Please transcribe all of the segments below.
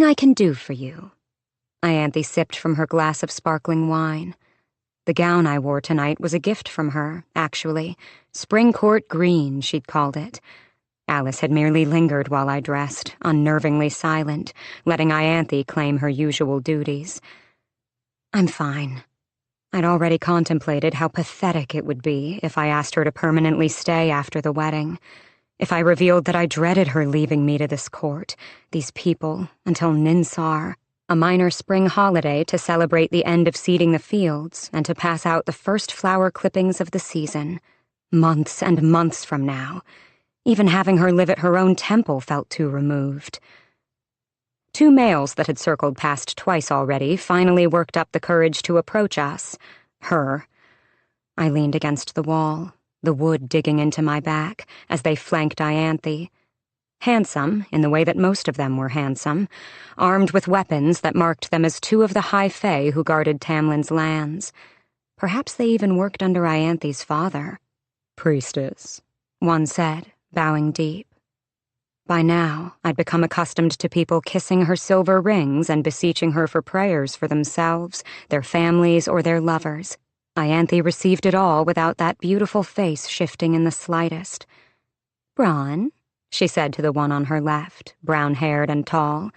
I can do for you?" Ianthe sipped from her glass of sparkling wine. The gown I wore tonight was a gift from her, actually. Spring Court green, she'd called it. Alice had merely lingered while I dressed, unnervingly silent, letting Ianthe claim her usual duties. "I'm fine." I'd already contemplated how pathetic it would be if I asked her to permanently stay after the wedding, if I revealed that I dreaded her leaving me to this court, these people, until Ninsar, a minor spring holiday to celebrate the end of seeding the fields and to pass out the first flower clippings of the season. Months and months from now. Even having her live at her own temple felt too removed. 2 males that had circled past twice already finally worked up the courage to approach us. Her. I leaned against the wall, the wood digging into my back, as they flanked Ianthe. Handsome, in the way that most of them were handsome, armed with weapons that marked them as 2 of the High Fae who guarded Tamlin's lands. Perhaps they even worked under Ianthe's father. "Priestess," one said, bowing deep. By now, I'd become accustomed to people kissing her silver rings and beseeching her for prayers for themselves, their families, or their lovers. Ianthe received it all without that beautiful face shifting in the slightest. "Bronn," she said to the one on her left, brown-haired and tall.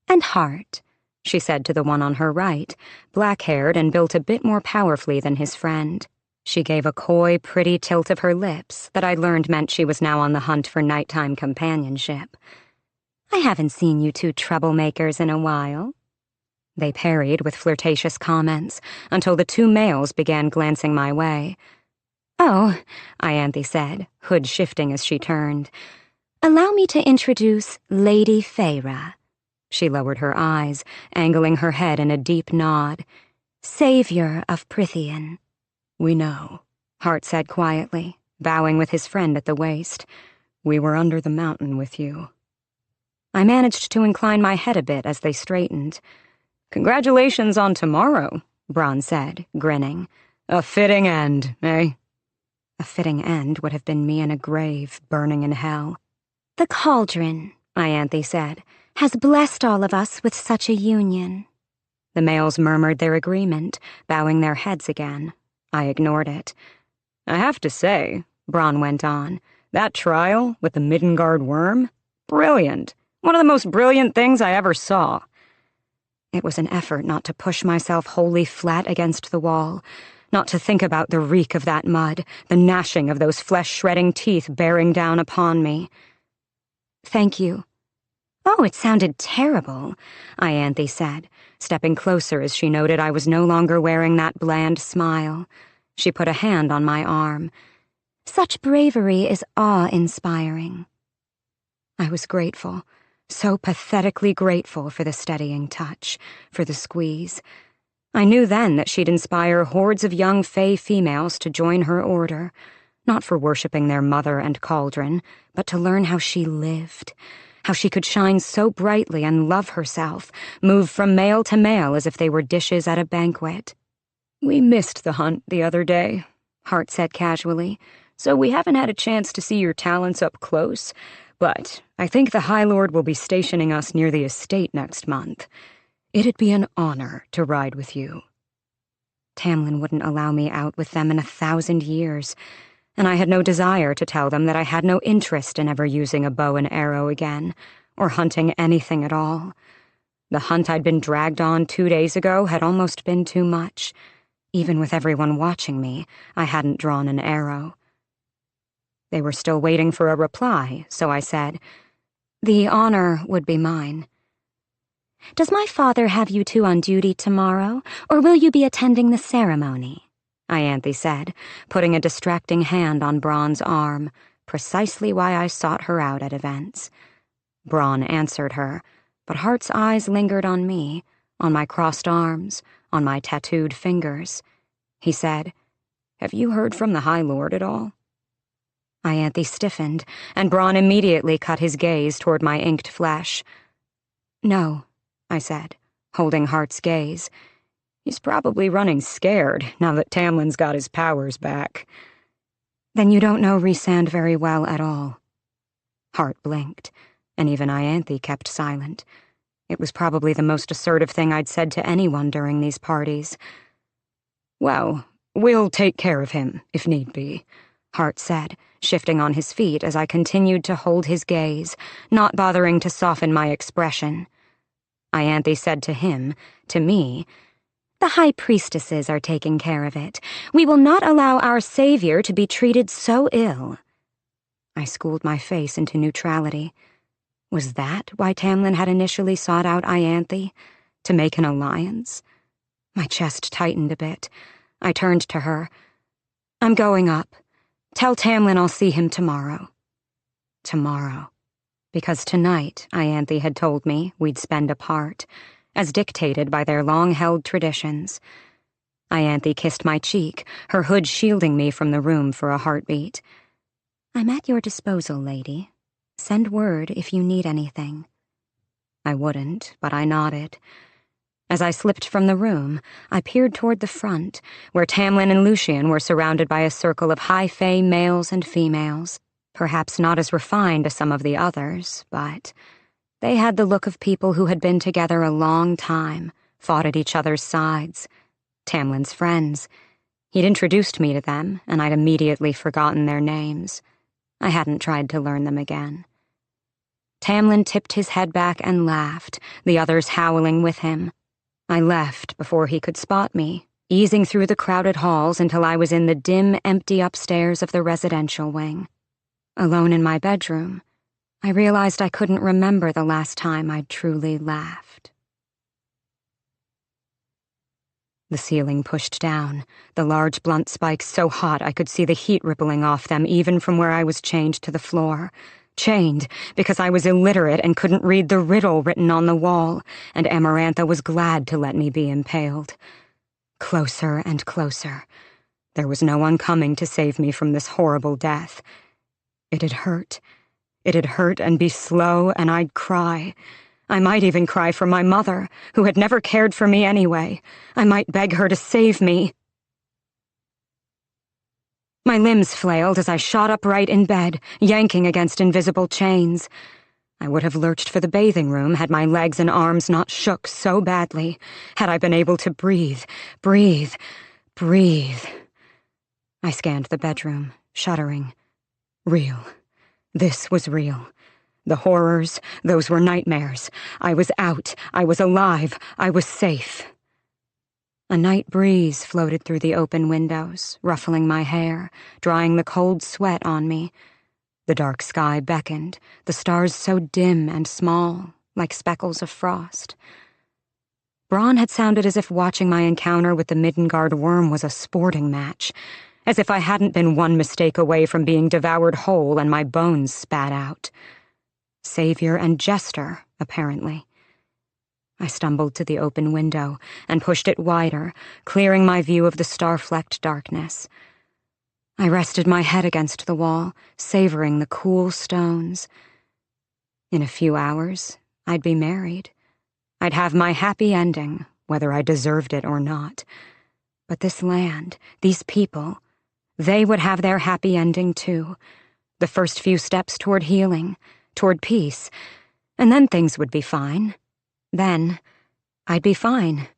"And Hart," she said to the one on her right, black-haired and built a bit more powerfully than his friend. She gave a coy, pretty tilt of her lips that I learned meant she was now on the hunt for nighttime companionship. "I haven't seen you 2 troublemakers in a while." They parried with flirtatious comments until the 2 males began glancing my way. "Oh," Ianthe said, hood shifting as she turned. "Allow me to introduce Lady Feyre." She lowered her eyes, angling her head in a deep nod. "Savior of Prythian." "We know," Hart said quietly, bowing with his friend at the waist. "We were under the mountain with you." I managed to incline my head a bit as they straightened. "Congratulations on tomorrow," Bronn said, grinning. "A fitting end, eh?" A fitting end would have been me in a grave, burning in hell. "The cauldron," Ianthe said, "has blessed all of us with such a union." The males murmured their agreement, bowing their heads again. I ignored it. "I have to say," Bronn went on, "that trial with the Middengard worm? Brilliant. One of the most brilliant things I ever saw." It was an effort not to push myself wholly flat against the wall, not to think about the reek of that mud, the gnashing of those flesh-shredding teeth bearing down upon me. "Thank you." "Oh, it sounded terrible," Ianthe said, stepping closer as she noted I was no longer wearing that bland smile. She put a hand on my arm. "Such bravery is awe-inspiring." I was grateful, so pathetically grateful for the steadying touch, for the squeeze. I knew then that she'd inspire hordes of young Fae females to join her order, not for worshipping their mother and cauldron, but to learn how she lived, how she could shine so brightly and love herself, move from male to male as if they were dishes at a banquet. "We missed the hunt the other day," Hart said casually, "so we haven't had a chance to see your talents up close, but I think the High Lord will be stationing us near the estate next month. It'd be an honor to ride with you." Tamlin wouldn't allow me out with them in 1,000 years, and I had no desire to tell them that I had no interest in ever using a bow and arrow again, or hunting anything at all. The hunt I'd been dragged on 2 days ago had almost been too much. Even with everyone watching me, I hadn't drawn an arrow. They were still waiting for a reply, so I said, "The honor would be mine." "Does my father have you 2 on duty tomorrow, or will you be attending the ceremony?" Ianthe said, putting a distracting hand on Bronn's arm, precisely why I sought her out at events. Bronn answered her, but Hart's eyes lingered on me, on my crossed arms, on my tattooed fingers. He said, "Have you heard from the High Lord at all?" Ianthe stiffened, and Bronn immediately cut his gaze toward my inked flesh. "No," I said, holding Hart's gaze. "He's probably running scared now that Tamlin's got his powers back." "Then you don't know Rhysand very well at all." Hart blinked, and even Ianthe kept silent. It was probably the most assertive thing I'd said to anyone during these parties. "Well, we'll take care of him, if need be," Hart said, shifting on his feet as I continued to hold his gaze, not bothering to soften my expression. Ianthe said to him, to me, "The high priestesses are taking care of it. We will not allow our savior to be treated so ill." I schooled my face into neutrality. Was that why Tamlin had initially sought out Ianthe? To make an alliance? My chest tightened a bit. I turned to her. "I'm going up. Tell Tamlin I'll see him tomorrow." Tomorrow. Because tonight, Ianthe had told me, we'd spend apart, as dictated by their long-held traditions. Ianthe kissed my cheek, her hood shielding me from the room for a heartbeat. "I'm at your disposal, lady. Send word if you need anything." I wouldn't, but I nodded. As I slipped from the room, I peered toward the front, where Tamlin and Lucien were surrounded by a circle of High Fae males and females. Perhaps not as refined as some of the others, but they had the look of people who had been together a long time, fought at each other's sides. Tamlin's friends. He'd introduced me to them, and I'd immediately forgotten their names. I hadn't tried to learn them again. Tamlin tipped his head back and laughed, the others howling with him. I left before he could spot me, easing through the crowded halls until I was in the dim, empty upstairs of the residential wing. Alone in my bedroom, I realized I couldn't remember the last time I'd truly laughed. The ceiling pushed down, the large blunt spikes so hot I could see the heat rippling off them even from where I was chained to the floor. Chained because I was illiterate and couldn't read the riddle written on the wall, and Amarantha was glad to let me be impaled. Closer and closer. There was no one coming to save me from this horrible death. It'd hurt. It'd hurt and be slow, and I'd cry. I might even cry for my mother, who had never cared for me anyway. I might beg her to save me. My limbs flailed as I shot upright in bed, yanking against invisible chains. I would have lurched for the bathing room had my legs and arms not shook so badly, had I been able to breathe. I scanned the bedroom, shuddering. Real. This was real. The horrors, those were nightmares. I was out. I was alive. I was safe. A night breeze floated through the open windows, ruffling my hair, drying the cold sweat on me. The dark sky beckoned, the stars so dim and small, like speckles of frost. Braun had sounded as if watching my encounter with the Middengard worm was a sporting match, as if I hadn't been one mistake away from being devoured whole and my bones spat out. Savior and jester, apparently. I stumbled to the open window and pushed it wider, clearing my view of the star-flecked darkness. I rested my head against the wall, savoring the cool stones. In a few hours, I'd be married. I'd have my happy ending, whether I deserved it or not. But this land, these people, they would have their happy ending too. The first few steps toward healing, toward peace, and then things would be fine. Then, I'd be fine.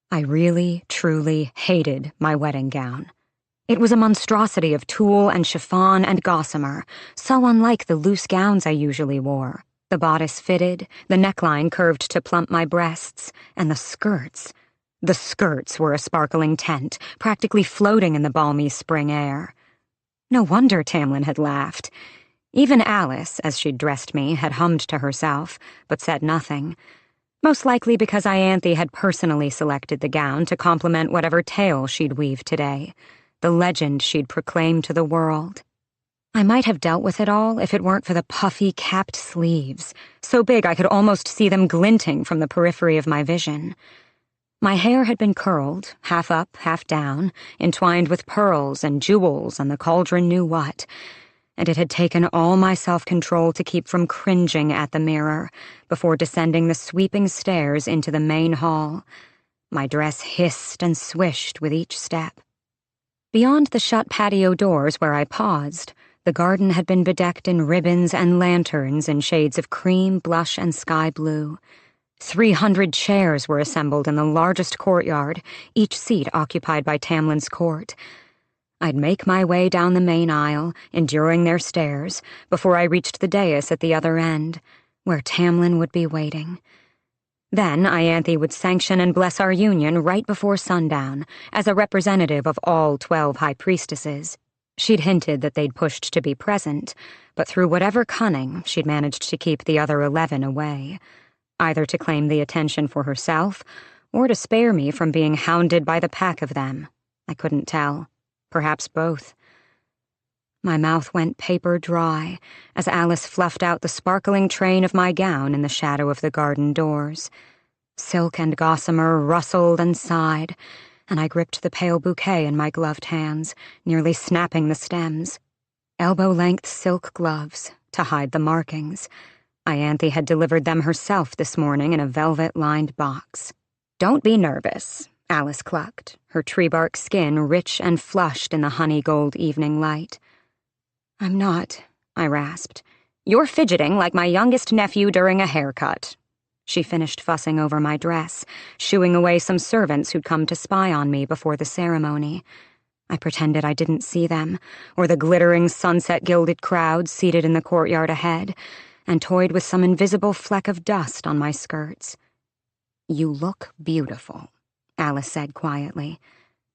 I really, truly hated my wedding gown. It was a monstrosity of tulle and chiffon and gossamer, so unlike the loose gowns I usually wore. The bodice fitted, the neckline curved to plump my breasts, and the skirts. The skirts were a sparkling tent, practically floating in the balmy spring air. No wonder Tamlin had laughed. Even Alice, as she'd dressed me, had hummed to herself, but said nothing. Most likely because Ianthe had personally selected the gown to complement whatever tale she'd weave today, the legend she'd proclaim to the world. I might have dealt with it all if it weren't for the puffy, capped sleeves, so big I could almost see them glinting from the periphery of my vision. My hair had been curled, half up, half down, entwined with pearls and jewels and the cauldron knew what, and it had taken all my self-control to keep from cringing at the mirror before descending the sweeping stairs into the main hall. My dress hissed and swished with each step. Beyond the shut patio doors where I paused, The garden had been bedecked in ribbons and lanterns in shades of cream, blush, and sky blue. 300 chairs were assembled in the largest courtyard, each seat occupied by Tamlin's court. I'd make my way down the main aisle, enduring their stares, before I reached the dais at the other end, where Tamlin would be waiting. Then Ianthe would sanction and bless our union right before sundown, as a representative of all 12 high priestesses. She'd hinted that they'd pushed to be present, but through whatever cunning, she'd managed to keep the other 11 away, either to claim the attention for herself, or to spare me from being hounded by the pack of them. I couldn't tell. Perhaps both. My mouth went paper dry as Alice fluffed out the sparkling train of my gown in the shadow of the garden doors. Silk and gossamer rustled and sighed, and I gripped the pale bouquet in my gloved hands, nearly snapping the stems. Elbow-length silk gloves to hide the markings. Ianthe had delivered them herself this morning in a velvet-lined box. "Don't be nervous," Alice clucked, her tree-bark skin rich and flushed in the honey-gold evening light. "I'm not," I rasped. "You're fidgeting like my youngest nephew during a haircut." She finished fussing over my dress, shooing away some servants who'd come to spy on me before the ceremony. I pretended I didn't see them, or the glittering sunset-gilded crowd seated in the courtyard ahead, and toyed with some invisible fleck of dust on my skirts. "You look beautiful," Alice said quietly.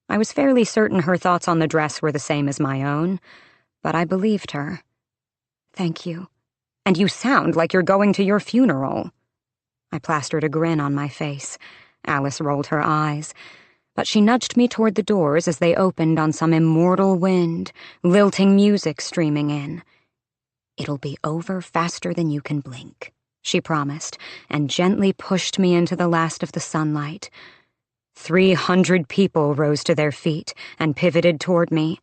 I was fairly certain her thoughts on the dress were the same as my own, but I believed her. "Thank you." "And you sound like you're going to your funeral." I plastered a grin on my face. Alice rolled her eyes, but she nudged me toward the doors as they opened on some immortal wind, lilting music streaming in. "It'll be over faster than you can blink," she promised, and gently pushed me into the last of the sunlight. 300 people rose to their feet and pivoted toward me.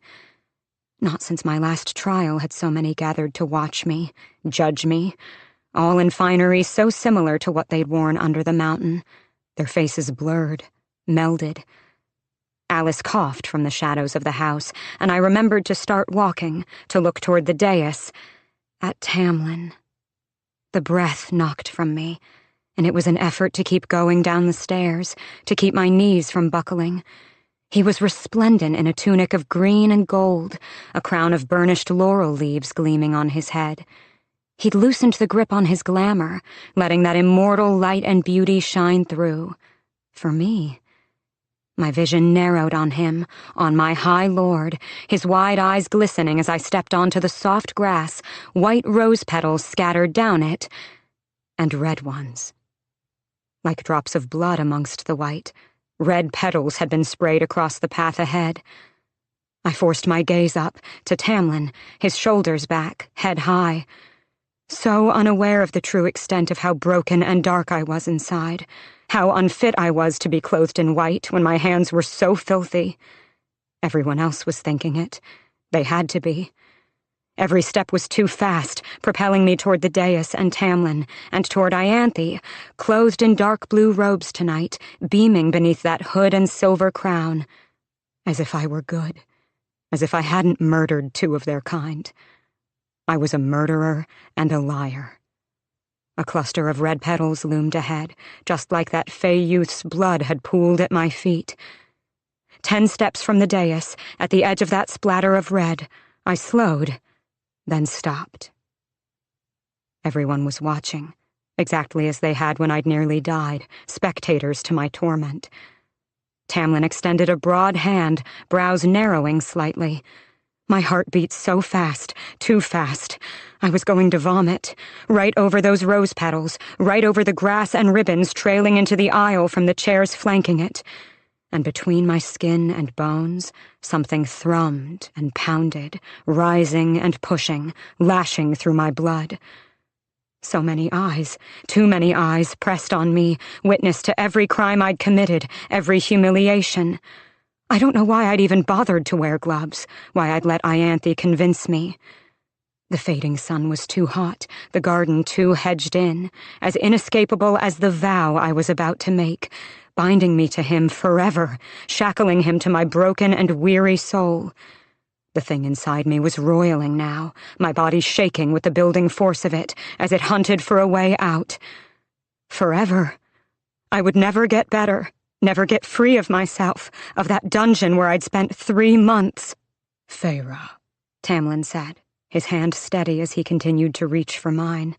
Not since my last trial had so many gathered to watch me, judge me, all in finery so similar to what they'd worn under the mountain, their faces blurred, melded. Alice coughed from the shadows of the house, and I remembered to start walking, to look toward the dais, at Tamlin. The breath knocked from me, and it was an effort to keep going down the stairs, to keep my knees from buckling. He was resplendent in a tunic of green and gold, a crown of burnished laurel leaves gleaming on his head. He'd loosened the grip on his glamour, letting that immortal light and beauty shine through. For me. My vision narrowed on him, on my high lord, his wide eyes glistening as I stepped onto the soft grass, white rose petals scattered down it, and red ones. Like drops of blood amongst the white, red petals had been sprayed across the path ahead. I forced my gaze up, to Tamlin, his shoulders back, head high. So unaware of the true extent of how broken and dark I was inside, how unfit I was to be clothed in white when my hands were so filthy. Everyone else was thinking it. They had to be. Every step was too fast, propelling me toward the dais and Tamlin, and toward Ianthe, clothed in dark blue robes tonight, beaming beneath that hood and silver crown. As if I were good. As if I hadn't murdered 2 of their kind. I was a murderer and a liar. A cluster of red petals loomed ahead, just like that Fae youth's blood had pooled at my feet. 10 steps from the dais, at the edge of that splatter of red, I slowed, then stopped. Everyone was watching, exactly as they had when I'd nearly died, spectators to my torment. Tamlin extended a broad hand, brows narrowing slightly. My heart beat so fast, too fast. I was going to vomit, right over those rose petals, right over the grass and ribbons trailing into the aisle from the chairs flanking it. And between my skin and bones, something thrummed and pounded, rising and pushing, lashing through my blood. So many eyes, too many eyes, pressed on me, witness to every crime I'd committed, every humiliation. I don't know why I'd even bothered to wear gloves, why I'd let Ianthe convince me. The fading sun was too hot, the garden too hedged in, as inescapable as the vow I was about to make, binding me to him forever, shackling him to my broken and weary soul. The thing inside me was roiling now, my body shaking with the building force of it as it hunted for a way out. Forever. I would never get better, never get free of myself, of that dungeon where I'd spent 3 months. "Feyre," Tamlin said, his hand steady as he continued to reach for mine.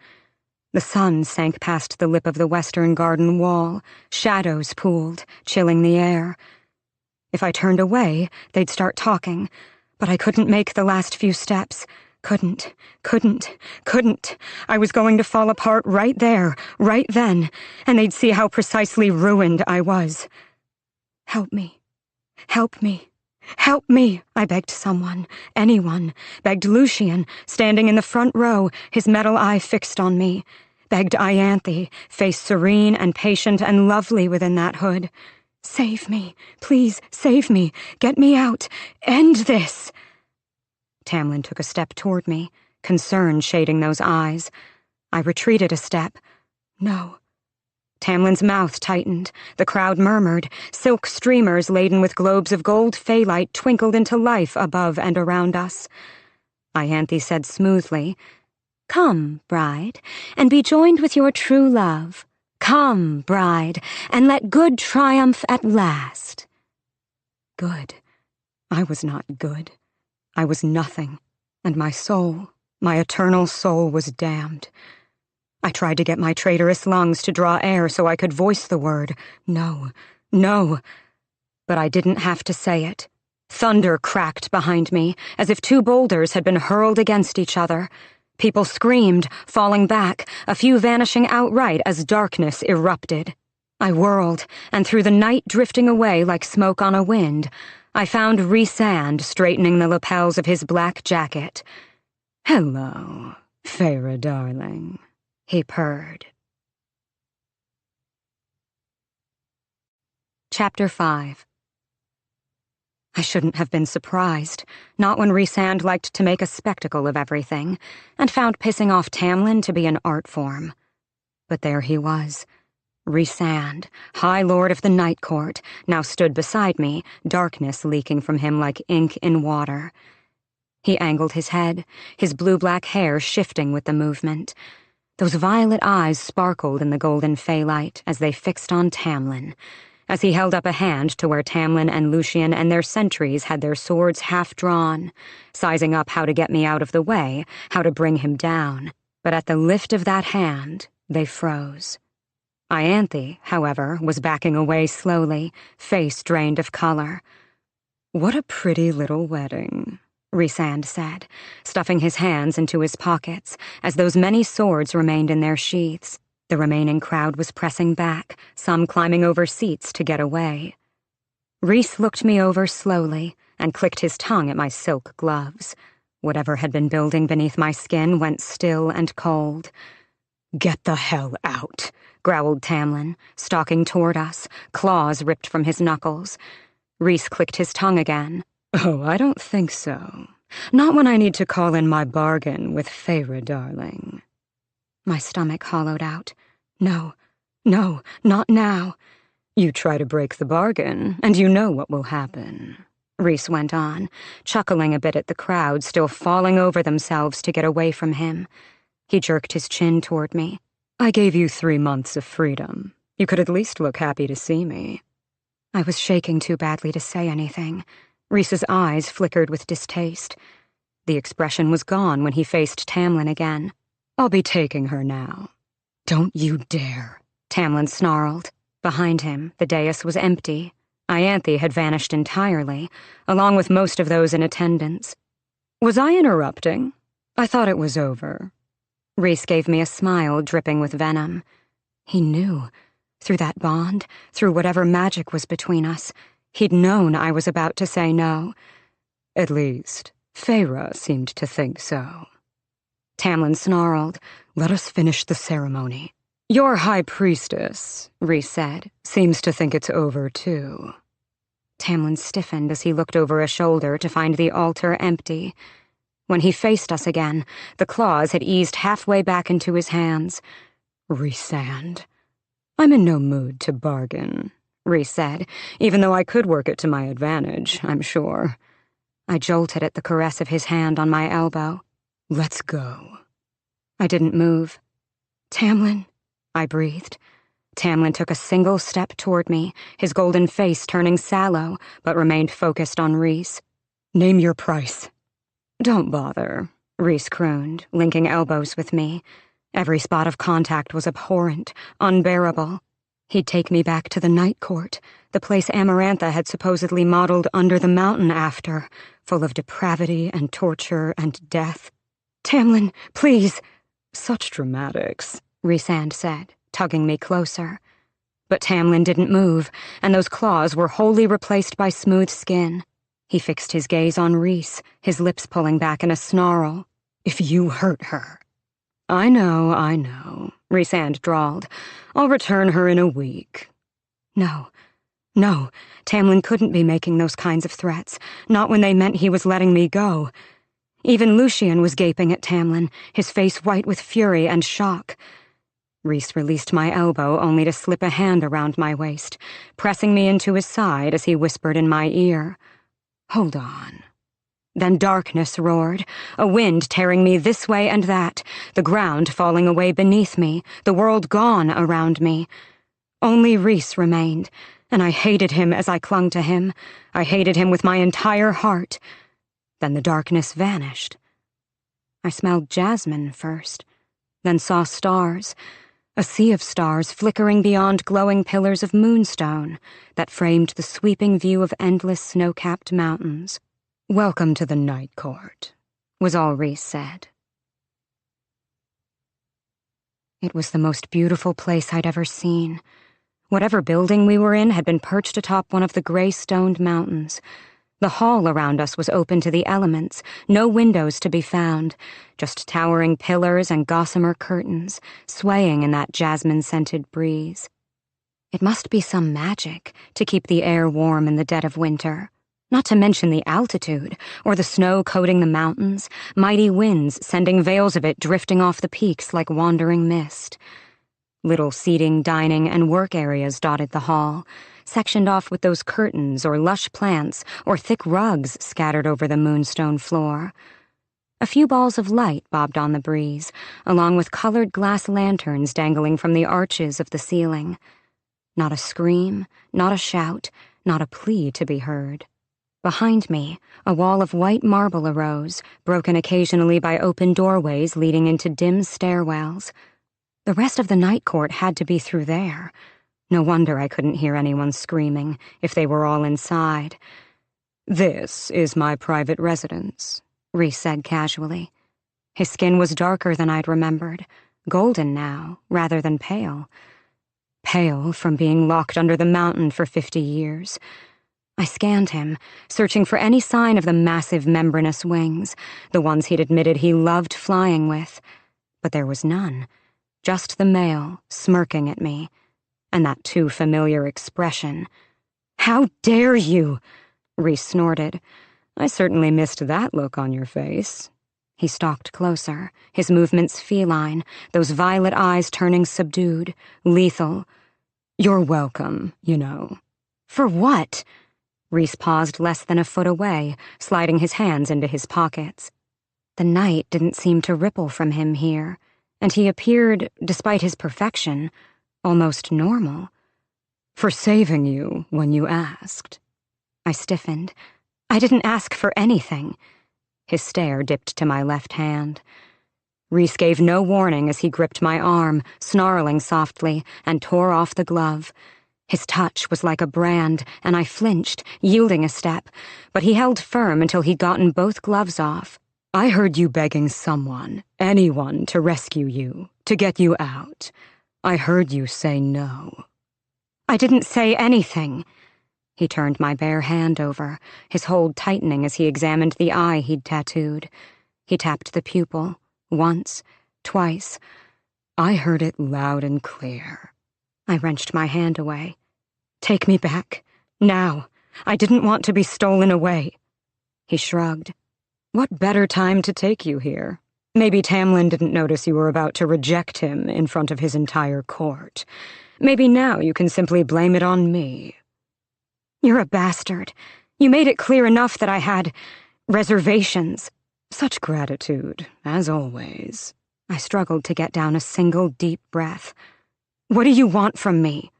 The sun sank past the lip of the western garden wall, shadows pooled, chilling the air. If I turned away, they'd start talking, but I couldn't make the last few steps. Couldn't. I was going to fall apart right there, right then, and they'd see how precisely ruined I was. "Help me. Help me. Help me," I begged someone, anyone, begged Lucien, standing in the front row, his metal eye fixed on me, begged Ianthe, face serene and patient and lovely within that hood. "Save me, please, save me, get me out, end this." Tamlin took a step toward me, concern shading those eyes. I retreated a step. No. Tamlin's mouth tightened, the crowd murmured, silk streamers laden with globes of gold Feylight twinkled into life above and around us. Ianthe said smoothly, "Come, bride, and be joined with your true love. Come, bride, and let good triumph at last." Good. I was not good. I was nothing, and my soul, my eternal soul, was damned. I tried to get my traitorous lungs to draw air so I could voice the word, no, no. But I didn't have to say it. Thunder cracked behind me, as if 2 boulders had been hurled against each other. People screamed, falling back, a few vanishing outright as darkness erupted. I whirled, and through the night drifting away like smoke on a wind, I found Rhysand straightening the lapels of his black jacket. "Hello, Feyre darling," he purred. Chapter 5. I shouldn't have been surprised, not when Rhysand liked to make a spectacle of everything, and found pissing off Tamlin to be an art form. But there he was. Rhysand, High Lord of the Night Court, now stood beside me, darkness leaking from him like ink in water. He angled his head, his blue-black hair shifting with the movement. Those violet eyes sparkled in the golden Feylight as they fixed on Tamlin, as he held up a hand to where Tamlin and Lucien and their sentries had their swords half-drawn, sizing up how to get me out of the way, how to bring him down. But at the lift of that hand, they froze. Ianthe, however, was backing away slowly, face drained of color. "What a pretty little wedding," Rhysand said, stuffing his hands into his pockets as those many swords remained in their sheaths. The remaining crowd was pressing back, some climbing over seats to get away. Rhys looked me over slowly and clicked his tongue at my silk gloves. Whatever had been building beneath my skin went still and cold. "Get the hell out," growled Tamlin, stalking toward us, claws ripped from his knuckles. Rhys clicked his tongue again. "Oh, I don't think so. Not when I need to call in my bargain with Feyre, darling." My stomach hollowed out. No, not now. "You try to break the bargain, and you know what will happen," Rhys went on, chuckling a bit at the crowd still falling over themselves to get away from him. He jerked his chin toward me. "I gave you 3 months of freedom. You could at least look happy to see me." I was shaking too badly to say anything. Rhys's eyes flickered with distaste. The expression was gone when he faced Tamlin again. "I'll be taking her now." "Don't you dare," Tamlin snarled. Behind him, the dais was empty. Ianthe had vanished entirely, along with most of those in attendance. "Was I interrupting? I thought it was over." Rhys gave me a smile dripping with venom. He knew. Through that bond, through whatever magic was between us, he'd known I was about to say no. At least, Feyre seemed to think so. Tamlin snarled, "Let us finish the ceremony." "Your high priestess," Rhys said, "seems to think it's over, too." Tamlin stiffened as he looked over a shoulder to find the altar empty. When he faced us again, the claws had eased halfway back into his hands. "Rhysand." "I'm in no mood to bargain," Rhys said, "even though I could work it to my advantage, I'm sure." I jolted at the caress of his hand on my elbow. Let's go. I didn't move. Tamlin, I breathed. Tamlin took a single step toward me, his golden face turning sallow, but remained focused on Rhys. Name your price. Don't bother, Rhys crooned, linking elbows with me. Every spot of contact was abhorrent, unbearable. He'd take me back to the Night Court, the place Amarantha had supposedly modeled Under the Mountain after, full of depravity and torture and death. Tamlin, please. Such dramatics, Rhysand said, tugging me closer. But Tamlin didn't move, and those claws were wholly replaced by smooth skin. He fixed his gaze on Rhys, his lips pulling back in a snarl. If you hurt her. I know, Rhysand drawled. I'll return her in a week. No, Tamlin couldn't be making those kinds of threats, not when they meant he was letting me go. Even Lucien was gaping at Tamlin, his face white with fury and shock. Rhys released my elbow only to slip a hand around my waist, pressing me into his side as he whispered in my ear. Hold on. Then darkness roared, a wind tearing me this way and that, the ground falling away beneath me, the world gone around me. Only Rhys remained, and I hated him as I clung to him. I hated him with my entire heart. Then the darkness vanished. I smelled jasmine first, then saw stars, a sea of stars flickering beyond glowing pillars of moonstone that framed the sweeping view of endless snow-capped mountains. Welcome to the Night Court, was all Rhys said. It was the most beautiful place I'd ever seen. Whatever building we were in had been perched atop one of the gray-stoned mountains. The hall around us was open to the elements, no windows to be found, just towering pillars and gossamer curtains, swaying in that jasmine-scented breeze. It must be some magic to keep the air warm in the dead of winter. Not to mention the altitude, or the snow coating the mountains, mighty winds sending veils of it drifting off the peaks like wandering mist. Little seating, dining, and work areas dotted the hall, sectioned off with those curtains or lush plants or thick rugs scattered over the moonstone floor. A few balls of light bobbed on the breeze, along with colored glass lanterns dangling from the arches of the ceiling. Not a scream, not a shout, not a plea to be heard. Behind me, a wall of white marble arose, broken occasionally by open doorways leading into dim stairwells. The rest of the Night Court had to be through there. No wonder I couldn't hear anyone screaming, if they were all inside. This is my private residence, Rhys said casually. His skin was darker than I'd remembered, golden now, rather than pale. Pale from being locked under the mountain for 50 years. I scanned him, searching for any sign of the massive membranous wings, the ones he'd admitted he loved flying with. But there was none. Just the male, smirking at me. And that too familiar expression. "How dare you!" Rhys snorted. "I certainly missed that look on your face." He stalked closer, his movements feline, those violet eyes turning subdued, lethal. "You're welcome, you know." "For what?" Rhys paused less than a foot away, sliding his hands into his pockets. The night didn't seem to ripple from him here, and he appeared, despite his perfection, almost normal. "For saving you when you asked." I stiffened. I didn't ask for anything. His stare dipped to my left hand. Rhys gave no warning as he gripped my arm, snarling softly, and tore off the glove. His touch was like a brand, and I flinched, yielding a step, but he held firm until he'd gotten both gloves off. "I heard you begging someone, anyone, to rescue you, to get you out. I heard you say no." "I didn't say anything." He turned my bare hand over, his hold tightening as he examined the eye he'd tattooed. He tapped the pupil, once, twice. "I heard it loud and clear." I wrenched my hand away. "Take me back. Now. I didn't want to be stolen away." He shrugged. "What better time to take you here? Maybe Tamlin didn't notice you were about to reject him in front of his entire court. Maybe now you can simply blame it on me." "You're a bastard. You made it clear enough that I had Reservations. Such gratitude, as always. I struggled to get down a single deep breath. What do you want from me?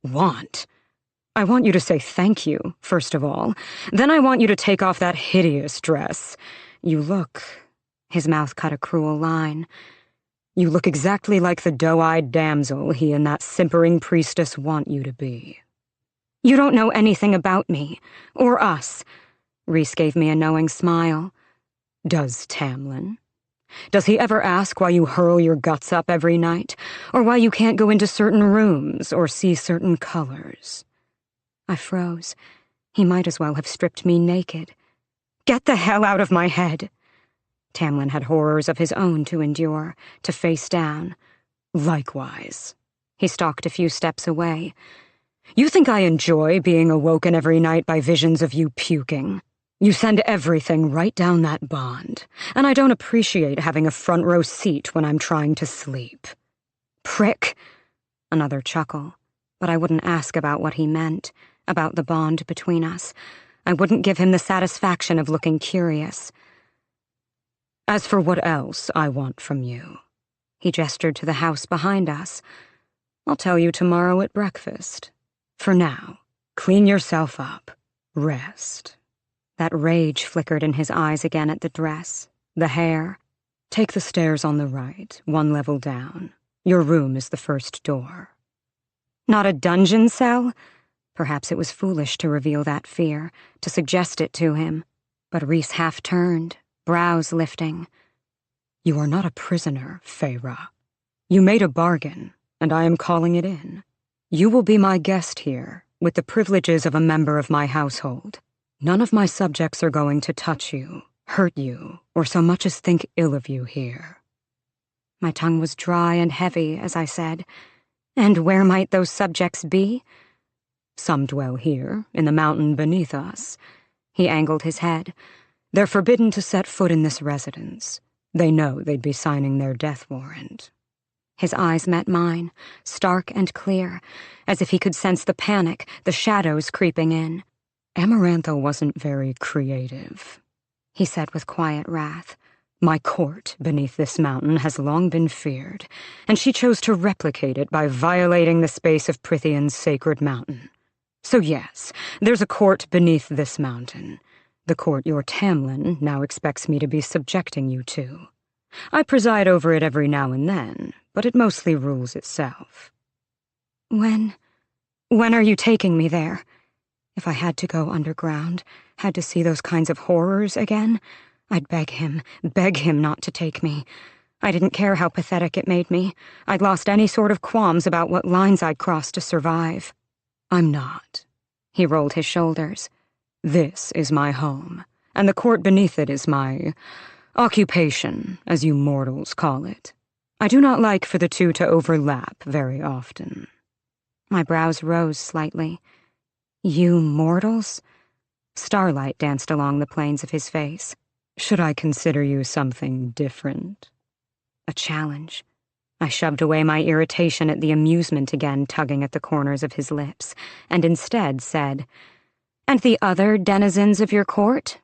Want? I want you to say thank you, first of all. Then I want you to take off that hideous dress. You look... His mouth cut a cruel line. You look exactly like the doe-eyed damsel he and that simpering priestess want you to be. You don't know anything about me, or us. Rhys gave me a knowing smile. Does Tamlin? Does he ever ask why you hurl your guts up every night, or why you can't go into certain rooms or see certain colors? I froze. He might as well have stripped me naked. Get the hell out of my head! Tamlin had horrors of his own to endure, to face down. Likewise. He stalked a few steps away. You think I enjoy being awoken every night by visions of you puking? You send everything right down that bond, and I don't appreciate having a front row seat when I'm trying to sleep. Prick! Another chuckle, but I wouldn't ask about what he meant, about the bond between us. I wouldn't give him the satisfaction of looking curious. As for what else I want from you, he gestured to the house behind us. I'll tell you tomorrow at breakfast. For now, clean yourself up. Rest. That rage flickered in his eyes again at the dress, the hair. Take the stairs on the right, one level down. Your room is the first door. Not a dungeon cell? Perhaps it was foolish to reveal that fear, to suggest it to him. But Rhys half turned, brows lifting. You are not a prisoner, Feyre. You made a bargain, and I am calling it in. You will be my guest here, with the privileges of a member of my household. None of my subjects are going to touch you, hurt you, or so much as think ill of you here. My tongue was dry and heavy as I said, and where might those subjects be? Some dwell here, in the mountain beneath us. He angled his head. They're forbidden to set foot in this residence. They know they'd be signing their death warrant. His eyes met mine, stark and clear, as if he could sense the panic, the shadows creeping in. Amarantha wasn't very creative, he said with quiet wrath. My court beneath this mountain has long been feared, and she chose to replicate it by violating the space of Prythian's sacred mountain. So yes, there's a court beneath this mountain, the court your Tamlin now expects me to be subjecting you to. I preside over it every now and then, but it mostly rules itself. When are you taking me there? If I had to go underground, had to see those kinds of horrors again, I'd beg him not to take me. I didn't care how pathetic it made me. I'd lost any sort of qualms about what lines I'd cross to survive. I'm not. He rolled his shoulders. This is my home, and the court beneath it is my occupation, as you mortals call it. I do not like for the two to overlap very often. My brows rose slightly. You mortals? Starlight danced along the planes of his face. Should I consider you something different? A challenge. I shoved away my irritation at the amusement again tugging at the corners of his lips, and instead said, And the other denizens of your court?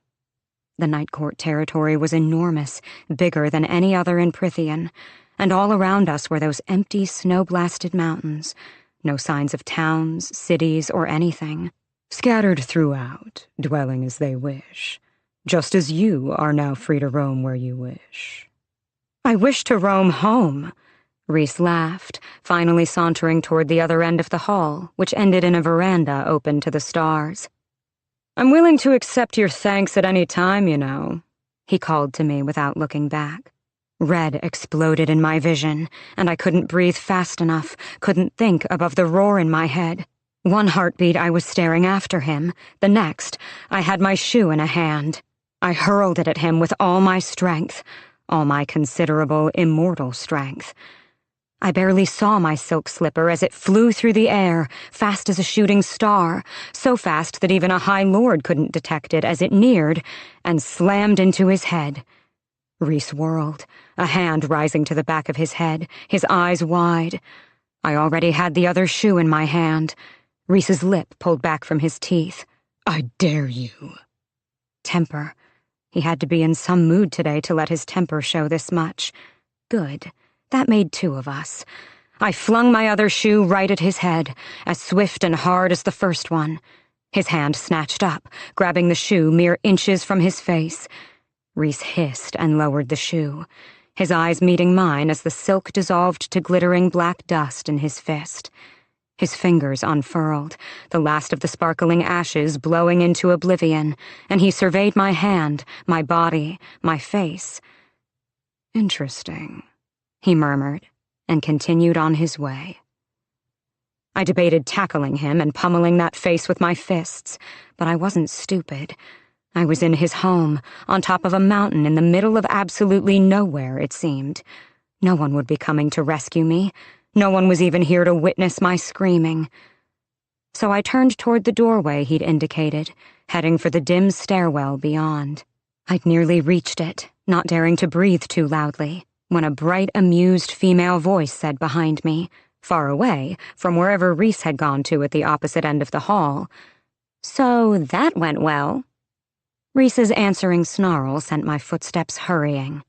The Night Court territory was enormous, bigger than any other in Prythian, and all around us were those empty, snow-blasted mountains. No signs of towns, cities, or anything. Scattered throughout, dwelling as they wish. Just as you are now free to roam where you wish. I wish to roam home, Rhys laughed, finally sauntering toward the other end of the hall, which ended in a veranda open to the stars. I'm willing to accept your thanks at any time, you know, he called to me without looking back. Red exploded in my vision, and I couldn't breathe fast enough, couldn't think above the roar in my head. One heartbeat I was staring after him, the next I had my shoe in a hand. I hurled it at him with all my strength, all my considerable, immortal strength. I barely saw my silk slipper as it flew through the air, fast as a shooting star, so fast that even a High Lord couldn't detect it as it neared, and slammed into his head. Rhys whirled, a hand rising to the back of his head, his eyes wide. I already had the other shoe in my hand. Rhys's lip pulled back from his teeth. I dare you. Temper. He had to be in some mood today to let his temper show this much. Good. That made two of us. I flung my other shoe right at his head, as swift and hard as the first one. His hand snatched up, grabbing the shoe mere inches from his face. Rhys hissed and lowered the shoe, his eyes meeting mine as the silk dissolved to glittering black dust in his fist. His fingers unfurled, the last of the sparkling ashes blowing into oblivion, and he surveyed my hand, my body, my face. "Interesting," he murmured, and continued on his way. I debated tackling him and pummeling that face with my fists, but I wasn't stupid. I was in his home, on top of a mountain in the middle of absolutely nowhere, it seemed. No one would be coming to rescue me. No one was even here to witness my screaming. So I turned toward the doorway he'd indicated, heading for the dim stairwell beyond. I'd nearly reached it, not daring to breathe too loudly, when a bright, amused female voice said behind me, far away, from wherever Rhys had gone to at the opposite end of the hall, "So that went well." Rhys's answering snarl sent my footsteps hurrying.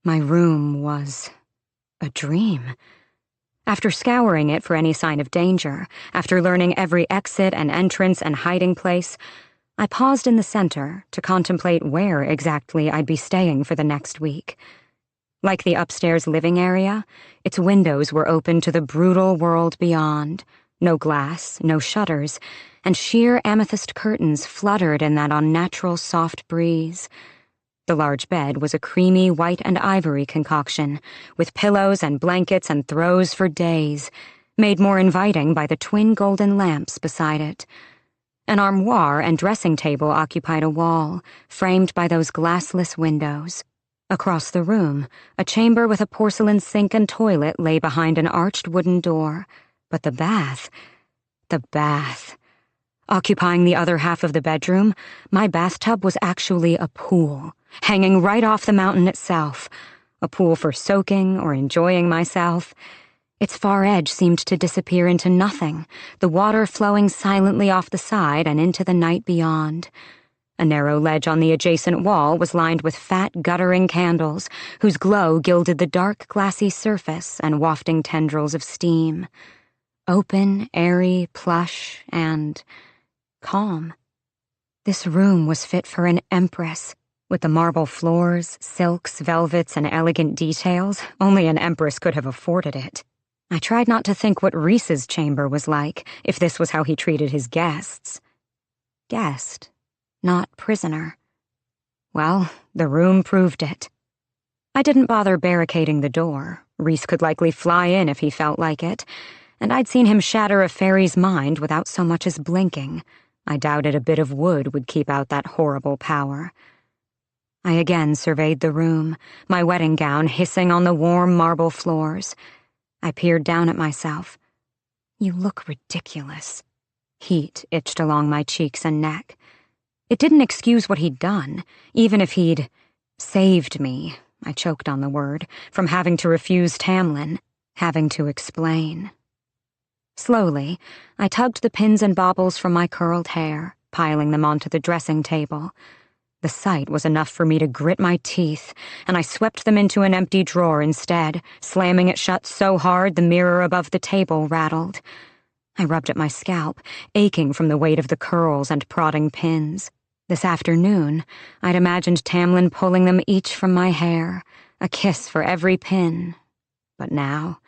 My room was a dream. After scouring it for any sign of danger, after learning every exit and entrance and hiding place, I paused in the center to contemplate where exactly I'd be staying for the next week. Like the upstairs living area, its windows were open to the brutal world beyond. No glass, no shutters, and sheer amethyst curtains fluttered in that unnatural soft breeze. The large bed was a creamy white and ivory concoction, with pillows and blankets and throws for days, made more inviting by the twin golden lamps beside it. An armoire and dressing table occupied a wall, framed by those glassless windows. Across the room, a chamber with a porcelain sink and toilet lay behind an arched wooden door. But the bath. Occupying the other half of the bedroom, my bathtub was actually a pool, hanging right off the mountain itself. A pool for soaking or enjoying myself. Its far edge seemed to disappear into nothing, the water flowing silently off the side and into the night beyond. A narrow ledge on the adjacent wall was lined with fat, guttering candles, whose glow gilded the dark, glassy surface and wafting tendrils of steam. Open, airy, plush, and calm. This room was fit for an empress. With the marble floors, silks, velvets, and elegant details, only an empress could have afforded it. I tried not to think what Rhys's chamber was like, if this was how he treated his guests. Guest, not prisoner. Well, the room proved it. I didn't bother barricading the door. Rhys could likely fly in if he felt like it, and I'd seen him shatter a fairy's mind without so much as blinking. I doubted a bit of wood would keep out that horrible power. I again surveyed the room, my wedding gown hissing on the warm marble floors. I peered down at myself. You look ridiculous. Heat itched along my cheeks and neck. It didn't excuse what he'd done, even if he'd saved me, I choked on the word, from having to refuse Tamlin, having to explain. Slowly, I tugged the pins and baubles from my curled hair, piling them onto the dressing table. The sight was enough for me to grit my teeth, and I swept them into an empty drawer instead, slamming it shut so hard the mirror above the table rattled. I rubbed at my scalp, aching from the weight of the curls and prodding pins. This afternoon, I'd imagined Tamlin pulling them each from my hair, a kiss for every pin. But now,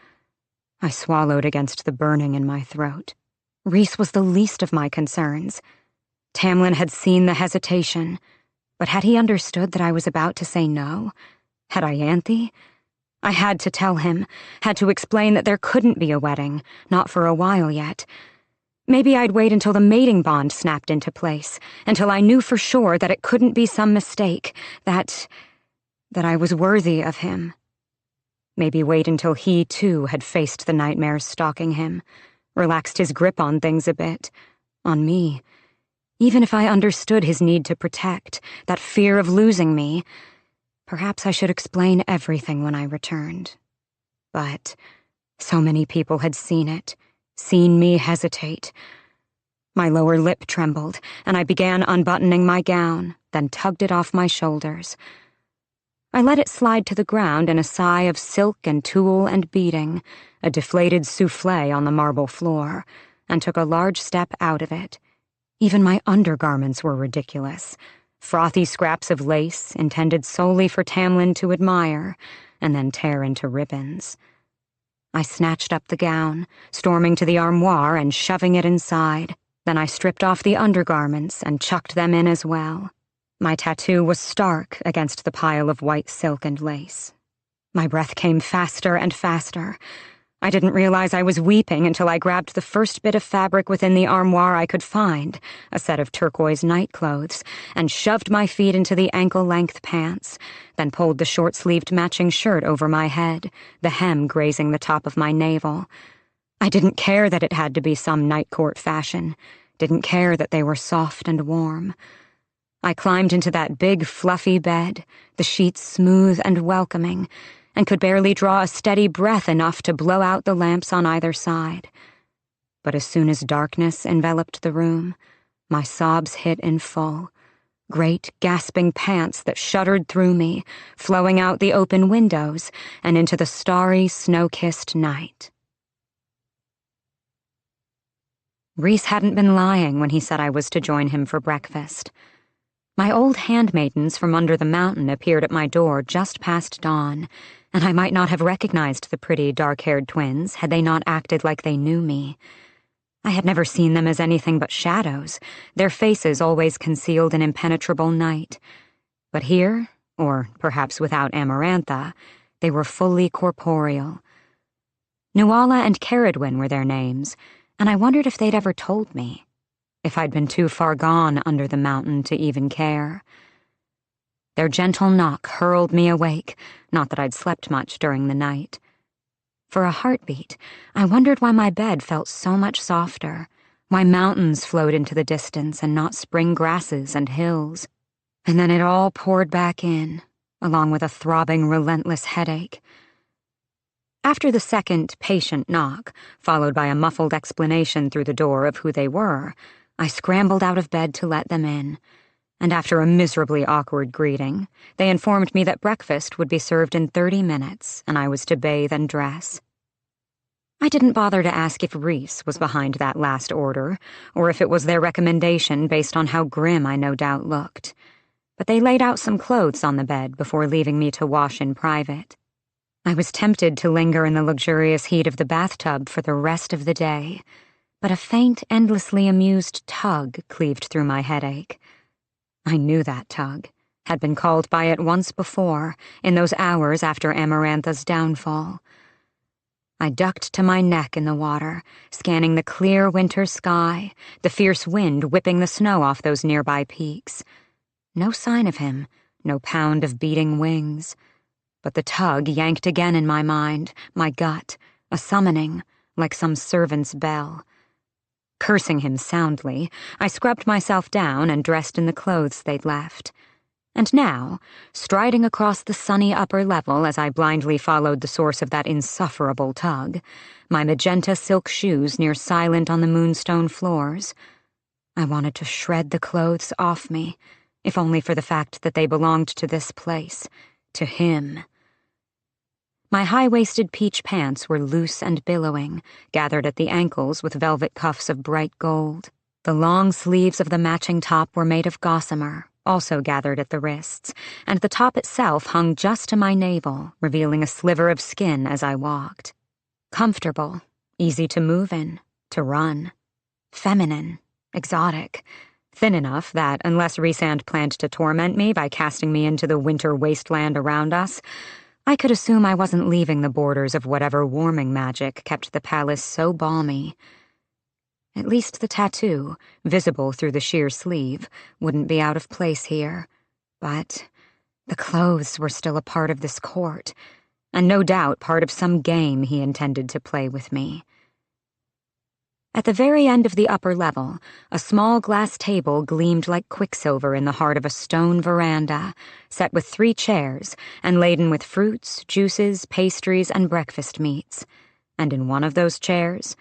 I swallowed against the burning in my throat. Rhys was the least of my concerns. Tamlin had seen the hesitation, but had he understood that I was about to say no? Had Ianthe? I had to tell him, had to explain that there couldn't be a wedding, not for a while yet. Maybe I'd wait until the mating bond snapped into place, until I knew for sure that it couldn't be some mistake, that I was worthy of him. Maybe wait until he, too, had faced the nightmares stalking him, relaxed his grip on things a bit, on me. Even if I understood his need to protect, that fear of losing me, perhaps I should explain everything when I returned. But so many people had seen it, seen me hesitate. My lower lip trembled, and I began unbuttoning my gown, then tugged it off my shoulders. I let it slide to the ground in a sigh of silk and tulle and beading, a deflated souffle on the marble floor, and took a large step out of it. Even my undergarments were ridiculous. Frothy scraps of lace intended solely for Tamlin to admire, and then tear into ribbons. I snatched up the gown, storming to the armoire and shoving it inside. Then I stripped off the undergarments and chucked them in as well. My tattoo was stark against the pile of white silk and lace. My breath came faster and faster. I didn't realize I was weeping until I grabbed the first bit of fabric within the armoire I could find, a set of turquoise nightclothes, and shoved my feet into the ankle-length pants, then pulled the short-sleeved matching shirt over my head, the hem grazing the top of my navel. I didn't care that it had to be some night court fashion, didn't care that they were soft and warm. I climbed into that big, fluffy bed, the sheets smooth and welcoming, and could barely draw a steady breath enough to blow out the lamps on either side. But as soon as darkness enveloped the room, my sobs hit in full, great gasping pants that shuddered through me, flowing out the open windows and into the starry, snow-kissed night. Rhys hadn't been lying when he said I was to join him for breakfast. My old handmaidens from under the mountain appeared at my door just past dawn, and I might not have recognized the pretty, dark-haired twins had they not acted like they knew me. I had never seen them as anything but shadows, their faces always concealed in impenetrable night. But here, or perhaps without Amarantha, they were fully corporeal. Nuala and Caradwyn were their names, and I wondered if they'd ever told me, if I'd been too far gone under the mountain to even care. Their gentle knock hurled me awake, not that I'd slept much during the night. For a heartbeat, I wondered why my bed felt so much softer, why mountains flowed into the distance and not spring grasses and hills. And then it all poured back in, along with a throbbing, relentless headache. After the second patient knock, followed by a muffled explanation through the door of who they were, I scrambled out of bed to let them in, and after a miserably awkward greeting, they informed me that breakfast would be served in 30 minutes, and I was to bathe and dress. I didn't bother to ask if Rhys was behind that last order, or if it was their recommendation based on how grim I no doubt looked, but they laid out some clothes on the bed before leaving me to wash in private. I was tempted to linger in the luxurious heat of the bathtub for the rest of the day, but a faint, endlessly amused tug cleaved through my headache. I knew that tug, had been called by it once before, in those hours after Amarantha's downfall. I ducked to my neck in the water, scanning the clear winter sky, the fierce wind whipping the snow off those nearby peaks. No sign of him, no pound of beating wings. But the tug yanked again in my mind, my gut, a summoning, like some servant's bell. Cursing him soundly, I scrubbed myself down and dressed in the clothes they'd left. And now, striding across the sunny upper level as I blindly followed the source of that insufferable tug, my magenta silk shoes near silent on the moonstone floors, I wanted to shred the clothes off me, if only for the fact that they belonged to this place, to him. My high-waisted peach pants were loose and billowing, gathered at the ankles with velvet cuffs of bright gold. The long sleeves of the matching top were made of gossamer, also gathered at the wrists, and the top itself hung just to my navel, revealing a sliver of skin as I walked. Comfortable, easy to move in, to run. Feminine, exotic, thin enough that, unless Rhysand planned to torment me by casting me into the winter wasteland around us, I could assume I wasn't leaving the borders of whatever warming magic kept the palace so balmy. At least the tattoo, visible through the sheer sleeve, wouldn't be out of place here. But the clothes were still a part of this court, and no doubt part of some game he intended to play with me. At the very end of the upper level, a small glass table gleamed like quicksilver in the heart of a stone veranda, set with 3 chairs and laden with fruits, juices, pastries, and breakfast meats. And in one of those chairs,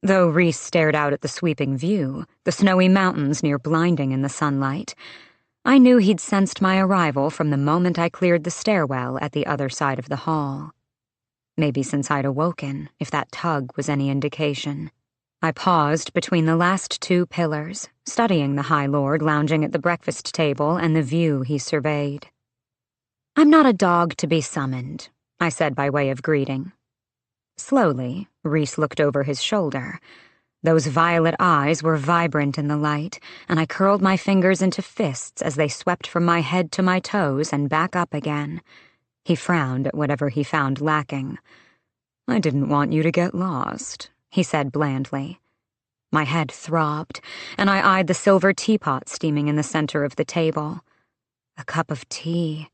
Though Rhys stared out at the sweeping view, the snowy mountains near blinding in the sunlight, I knew he'd sensed my arrival from the moment I cleared the stairwell at the other side of the hall. Maybe since I'd awoken, if that tug was any indication. I paused between the last two pillars, studying the High Lord lounging at the breakfast table and the view he surveyed. "I'm not a dog to be summoned," I said by way of greeting. Slowly, Rhys looked over his shoulder. Those violet eyes were vibrant in the light, and I curled my fingers into fists as they swept from my head to my toes and back up again. He frowned at whatever he found lacking. "I didn't want you to get lost," he said blandly. My head throbbed, and I eyed the silver teapot steaming in the center of the table. A cup of tea.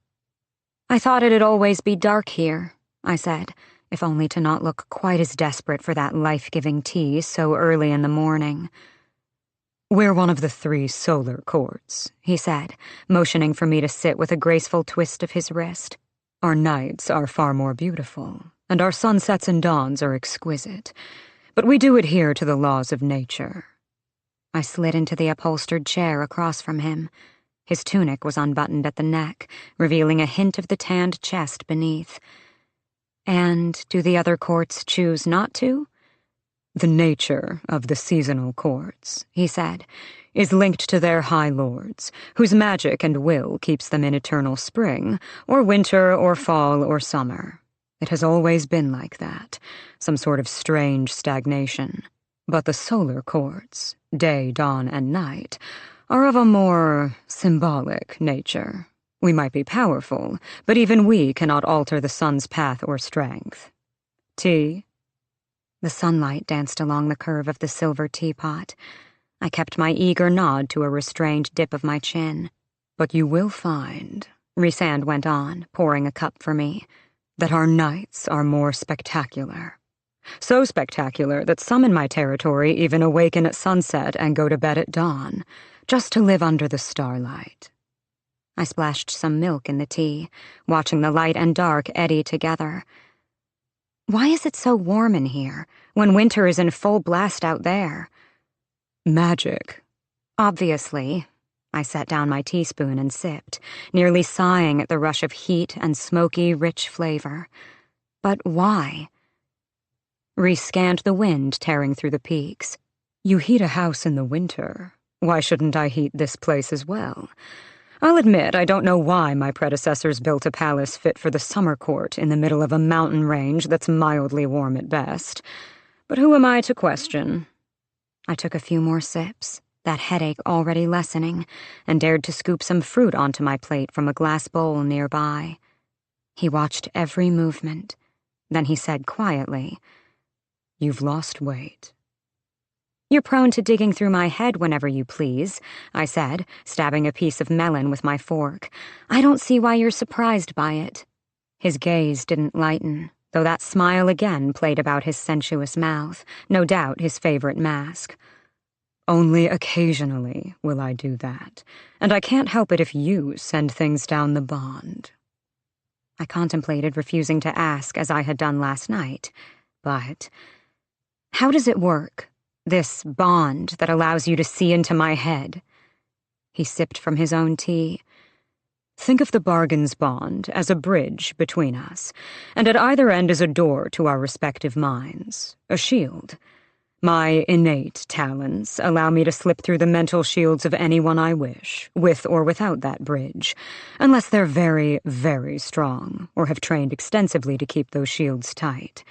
"I thought it'd always be dark here," I said, if only to not look quite as desperate for that life-giving tea so early in the morning. "We're one of the 3 solar courts," he said, motioning for me to sit with a graceful twist of his wrist. "Our nights are far more beautiful, and our sunsets and dawns are exquisite, but we do adhere to the laws of nature." I slid into the upholstered chair across from him. His tunic was unbuttoned at the neck, revealing a hint of the tanned chest beneath. "And do the other courts choose not to?" "The nature of the seasonal courts," he said, "is linked to their high lords, whose magic and will keeps them in eternal spring, or winter, or fall, or summer. It has always been like that, some sort of strange stagnation. But the solar courts, day, dawn, and night, are of a more symbolic nature. We might be powerful, but even we cannot alter the sun's path or strength. Tea?" The sunlight danced along the curve of the silver teapot. I kept my eager nod to a restrained dip of my chin. "But you will find," Rhysand went on, pouring a cup for me, "that our nights are more spectacular. So spectacular that some in my territory even awaken at sunset and go to bed at dawn, just to live under the starlight." I splashed some milk in the tea, watching the light and dark eddy together. "Why is it so warm in here, when winter is in full blast out there?" "Magic." "Obviously." I set down my teaspoon and sipped, nearly sighing at the rush of heat and smoky, rich flavor. "But why?" Rhys scanned the wind tearing through the peaks. "You heat a house in the winter. Why shouldn't I heat this place as well? I'll admit I don't know why my predecessors built a palace fit for the summer court in the middle of a mountain range that's mildly warm at best. But who am I to question?" I took a few more sips, that headache already lessening, and dared to scoop some fruit onto my plate from a glass bowl nearby. He watched every movement. Then he said quietly, "You've lost weight." "You're prone to digging through my head whenever you please," I said, stabbing a piece of melon with my fork. "I don't see why you're surprised by it." His gaze didn't lighten, though that smile again played about his sensuous mouth, no doubt his favorite mask. "Only occasionally will I do that, and I can't help it if you send things down the bond." I contemplated refusing to ask as I had done last night, but how does it work? This bond that allows you to see into my head. He sipped from his own tea. "Think of the bargain's bond as a bridge between us, and at either end is a door to our respective minds, a shield. My innate talents allow me to slip through the mental shields of anyone I wish, with or without that bridge, unless they're very, very strong, or have trained extensively to keep those shields tight.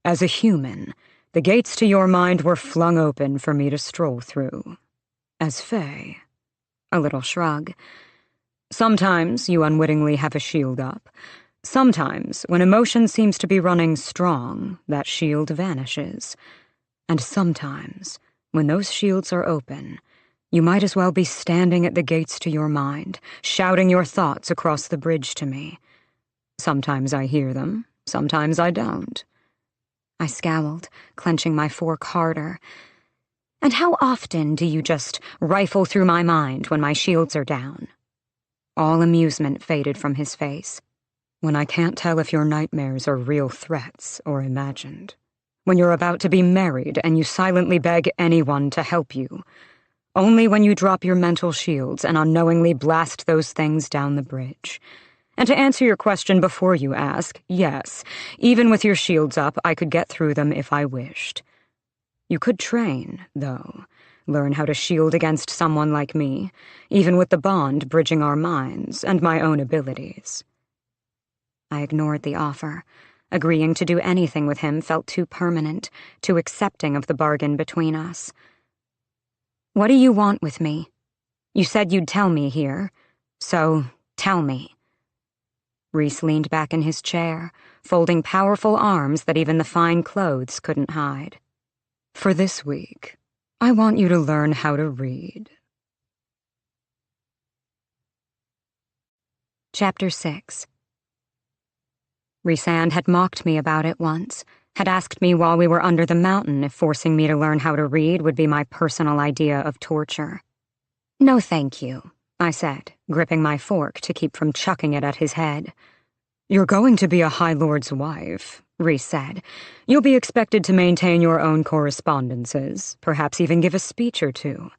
As a human, the gates to your mind were flung open for me to stroll through. As Fae," a little shrug, "sometimes you unwittingly have a shield up. Sometimes, when emotion seems to be running strong, that shield vanishes. And sometimes, when those shields are open, you might as well be standing at the gates to your mind, shouting your thoughts across the bridge to me. Sometimes I hear them, sometimes I don't." I scowled, clenching my fork harder. "And how often do you just rifle through my mind when my shields are down?" All amusement faded from his face. "When I can't tell if your nightmares are real threats or imagined." When you're about to be married and you silently beg anyone to help you. Only when you drop your mental shields and unknowingly blast those things down the bridge. And to answer your question before you ask, yes, even with your shields up, I could get through them if I wished. You could train, though. Learn how to shield against someone like me, even with the bond bridging our minds and my own abilities. I ignored the offer. Agreeing to do anything with him felt too permanent, too accepting of the bargain between us. What do you want with me? You said you'd tell me here, so tell me. Rhys leaned back in his chair, folding powerful arms that even the fine clothes couldn't hide. For this week, I want you to learn how to read. Chapter 6. Rhysand had mocked me about it once, had asked me while we were under the mountain if forcing me to learn how to read would be my personal idea of torture. No thank you, I said, gripping my fork to keep from chucking it at his head. You're going to be a High Lord's wife, Rhys said. You'll be expected to maintain your own correspondences, perhaps even give a speech or two.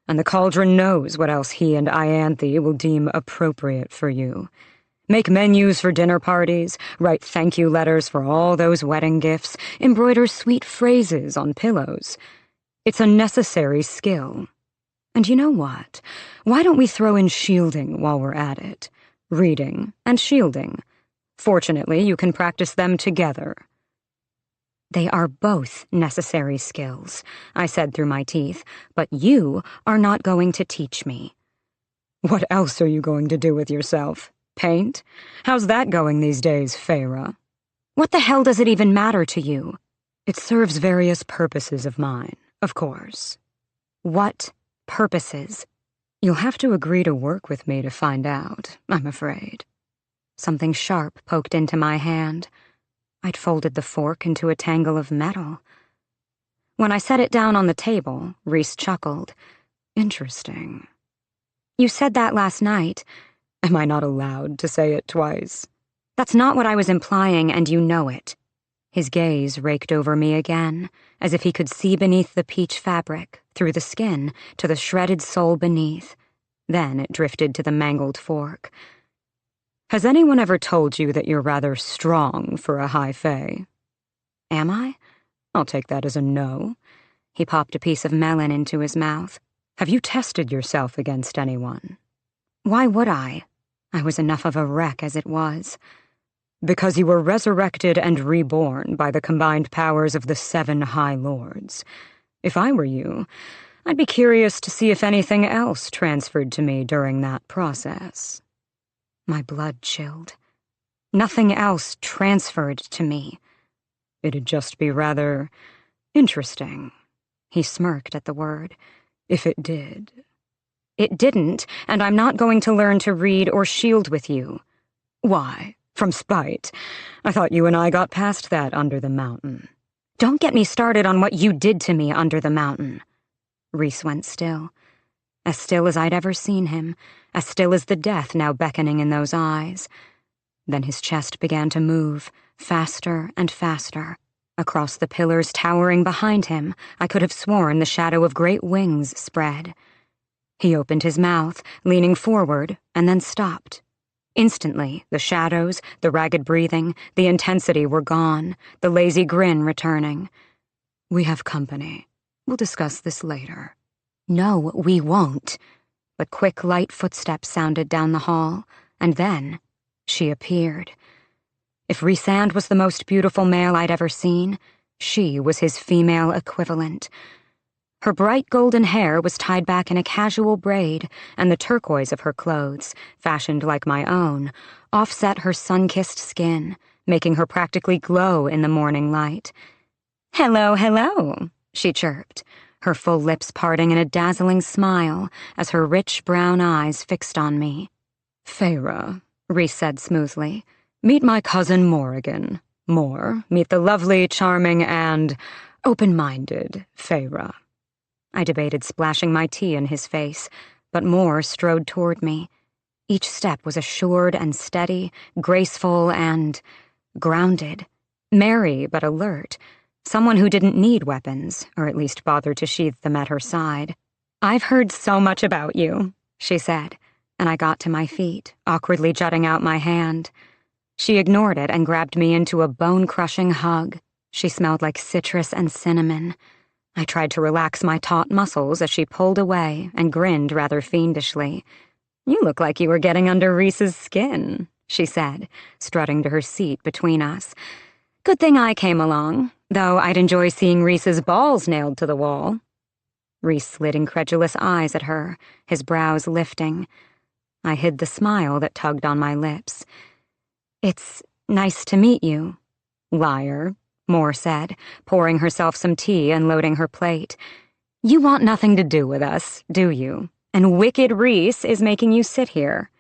And the Cauldron knows what else he and Ianthe will deem appropriate for you. Make menus for dinner parties, write thank you letters for all those wedding gifts, embroider sweet phrases on pillows. It's a necessary skill. And you know what? Why don't we throw in shielding while we're at it? Reading and shielding. Fortunately, you can practice them together. They are both necessary skills, I said through my teeth, but you are not going to teach me. What else are you going to do with yourself? Paint? How's that going these days, Feyre? What the hell does it even matter to you? It serves various purposes of mine, of course. What purposes? You'll have to agree to work with me to find out, I'm afraid. Something sharp poked into my hand. I'd folded the fork into a tangle of metal. When I set it down on the table, Rhys chuckled. Interesting. You said that last night. Am I not allowed to say it twice? That's not what I was implying, and you know it. His gaze raked over me again, as if he could see beneath the peach fabric, through the skin, to the shredded soul beneath. Then it drifted to the mangled fork. Has anyone ever told you that you're rather strong for a High Fae? Am I? I'll take that as a no. He popped a piece of melon into his mouth. Have you tested yourself against anyone? Why would I? I was enough of a wreck as it was. Because you were resurrected and reborn by the combined powers of the 7 High Lords. If I were you, I'd be curious to see if anything else transferred to me during that process. My blood chilled. Nothing else transferred to me. It'd just be rather interesting. He smirked at the word. If it did. It didn't, and I'm not going to learn to read or shield with you. Why? From spite? I thought you and I got past that under the mountain. Don't get me started on what you did to me under the mountain. Rhys went still. As still as I'd ever seen him, as still as the death now beckoning in those eyes. Then his chest began to move, faster and faster. Across the pillars towering behind him, I could have sworn the shadow of great wings spread. He opened his mouth, leaning forward, and then stopped. Instantly, the shadows, the ragged breathing, the intensity were gone, the lazy grin returning. We have company. We'll discuss this later. No, we won't. But quick, light footsteps sounded down the hall, and then she appeared. If Rhysand was the most beautiful male I'd ever seen, she was his female equivalent. Her bright golden hair was tied back in a casual braid, and the turquoise of her clothes, fashioned like my own, offset her sun-kissed skin, making her practically glow in the morning light. "Hello, hello," she chirped, her full lips parting in a dazzling smile as her rich brown eyes fixed on me. "Feyre," Rhys said smoothly, "meet my cousin Morrigan. Meet the lovely, charming, and open-minded Feyre." I debated splashing my tea in his face, but Moore strode toward me. Each step was assured and steady, graceful and grounded, merry but alert, Someone who didn't need weapons, or at least bother to sheath them at her side. "I've heard so much about you," she said, and I got to my feet, awkwardly jutting out my hand. She ignored it and grabbed me into a bone-crushing hug. She smelled like citrus and cinnamon. I tried to relax my taut muscles as she pulled away and grinned rather fiendishly. "You look like you were getting under Rhys's skin," she said, strutting to her seat between us. "Good thing I came along, though I'd enjoy seeing Rhys's balls nailed to the wall." Rhys slid incredulous eyes at her, his brows lifting. I hid the smile that tugged on my lips. "It's nice to meet you." "Liar," Moore said, pouring herself some tea and loading her plate. "You want nothing to do with us, do you? And wicked Rhys is making you sit here."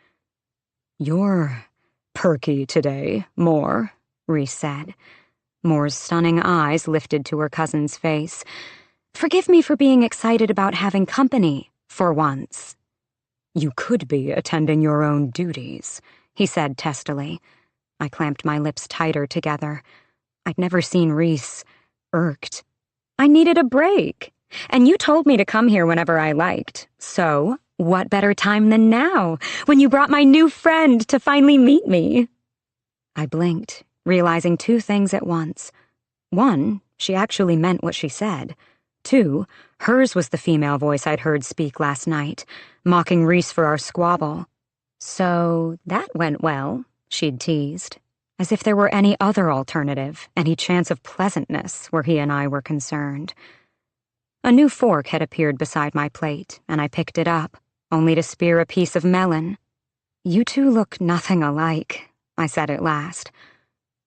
"You're perky today, Moore," Rhys said. Moore's stunning eyes lifted to her cousin's face. "Forgive me for being excited about having company, for once." "You could be attending your own duties," he said testily. I clamped my lips tighter together. I'd never seen Rhys irked. "I needed a break, and you told me to come here whenever I liked. So, what better time than now, when you brought my new friend to finally meet me?" I blinked, realizing two things at once. One, she actually meant what she said. Two, hers was the female voice I'd heard speak last night, mocking Rhys for our squabble. "So that went well," she'd teased, as if there were any other alternative, any chance of pleasantness where he and I were concerned. A new fork had appeared beside my plate, and I picked it up, only to spear a piece of melon. "You two look nothing alike," I said at last.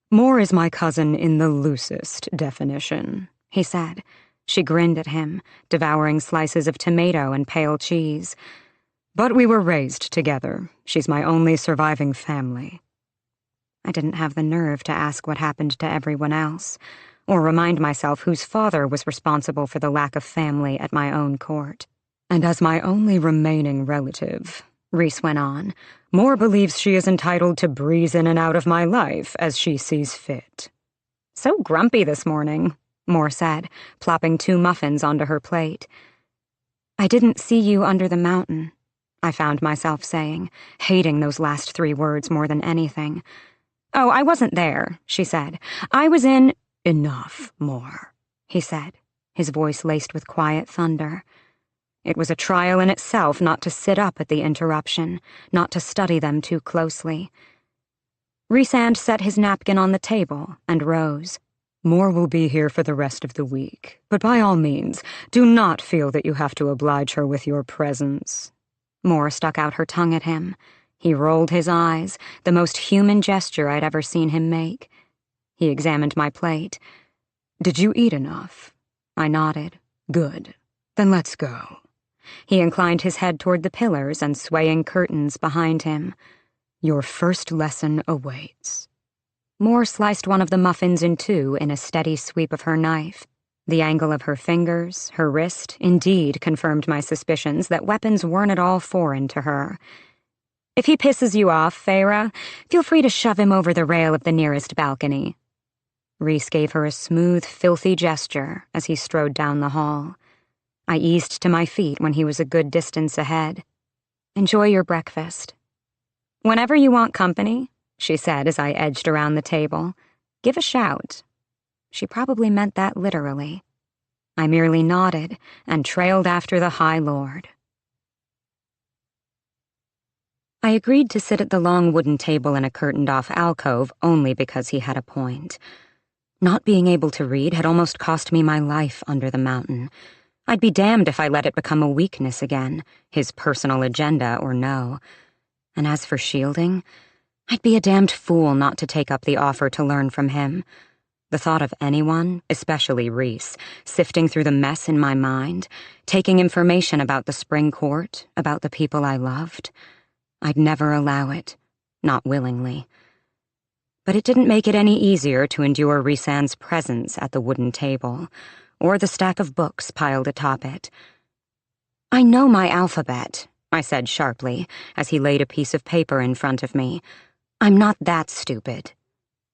"Moore is my cousin in the loosest definition," he said. She grinned at him, devouring slices of tomato and pale cheese. "But we were raised together. She's my only surviving family." I didn't have the nerve to ask what happened to everyone else, or remind myself whose father was responsible for the lack of family at my own court. "And as my only remaining relative," Rhys went on, "Moore believes she is entitled to breeze in and out of my life as she sees fit." "So grumpy this morning," Moore said, plopping 2 muffins onto her plate. "I didn't see you under the mountain," I found myself saying, hating those last 3 words more than anything. "Oh, I wasn't there," she said. "I was in—" "Enough, Moore," he said, his voice laced with quiet thunder. It was a trial in itself not to sit up at the interruption, not to study them too closely. Rhysand set his napkin on the table and rose. "Moore will be here for the rest of the week, but by all means, do not feel that you have to oblige her with your presence." Moore stuck out her tongue at him. He rolled his eyes, the most human gesture I'd ever seen him make. He examined my plate. "Did you eat enough?" I nodded. "Good. Then let's go." He inclined his head toward the pillars and swaying curtains behind him. "Your first lesson awaits." Moore sliced one of the muffins in 2 in a steady sweep of her knife. The angle of her fingers, her wrist, indeed confirmed my suspicions that weapons weren't at all foreign to her. "If he pisses you off, Feyre, feel free to shove him over the rail of the nearest balcony." Rhys gave her a smooth, filthy gesture as he strode down the hall. I eased to my feet when he was a good distance ahead. "Enjoy your breakfast." "Whenever you want company," she said as I edged around the table, "give a shout." She probably meant that literally. I merely nodded and trailed after the High Lord. I agreed to sit at the long wooden table in a curtained-off alcove only because he had a point. Not being able to read had almost cost me my life under the mountain. I'd be damned if I let it become a weakness again, his personal agenda or no. And as for shielding, I'd be a damned fool not to take up the offer to learn from him. The thought of anyone, especially Rhys, sifting through the mess in my mind, taking information about the spring court, about the people I loved, I'd never allow it, not willingly. But it didn't make it any easier to endure Rhysand's presence at the wooden table, or the stack of books piled atop it. "I know my alphabet," I said sharply, as he laid a piece of paper in front of me. "I'm not that stupid."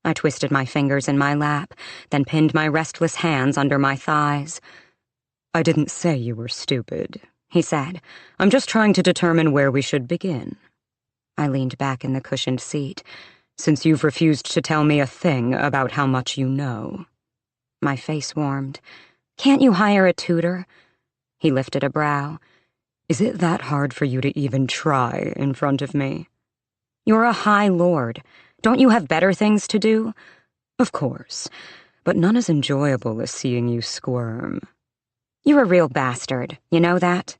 I twisted my fingers in my lap, then pinned my restless hands under my thighs. I didn't say you were stupid, he said. I'm just trying to determine where we should begin. I leaned back in the cushioned seat. Since you've refused to tell me a thing about how much you know. My face warmed. Can't you hire a tutor? He lifted a brow. Is it that hard for you to even try in front of me? You're a high lord. Don't you have better things to do? Of course, but none as enjoyable as seeing you squirm. You're a real bastard, you know that?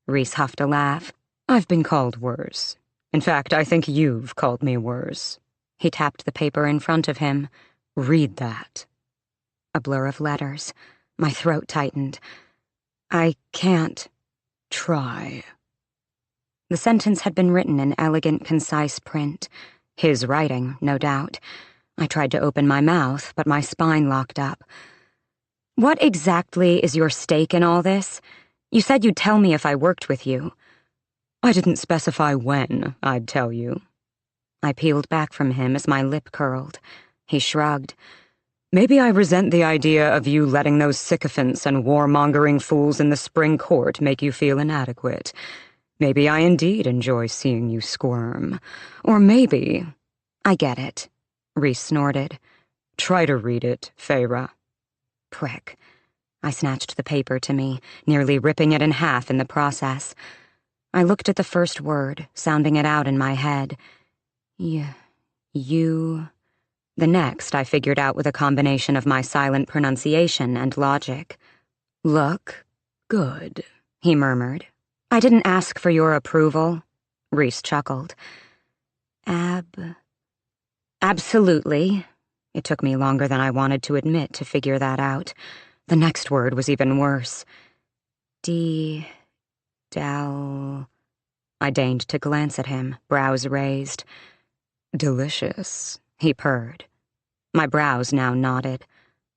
Rhys huffed a laugh. I've been called worse. In fact, I think you've called me worse. He tapped the paper in front of him. Read that. A blur of letters. My throat tightened. I can't. Try. The sentence had been written in elegant, concise print. His writing, no doubt. I tried to open my mouth, but my spine locked up. What exactly is your stake in all this? You said you'd tell me if I worked with you. I didn't specify when I'd tell you. I peeled back from him as my lip curled. He shrugged. Maybe I resent the idea of you letting those sycophants and warmongering fools in the spring court make you feel inadequate. Maybe I indeed enjoy seeing you squirm. Or maybe... I get it, Rhys snorted. Try to read it, Feyre. Prick. I snatched the paper to me, nearly ripping it in half in the process. I looked at the first word, sounding it out in my head. You... The next I figured out with a combination of my silent pronunciation and logic. Look good, he murmured. I didn't ask for your approval, Rhys chuckled. Absolutely. It took me longer than I wanted to admit to figure that out. The next word was even worse. I deigned to glance at him, brows raised. Delicious, he purred. My brows now nodded.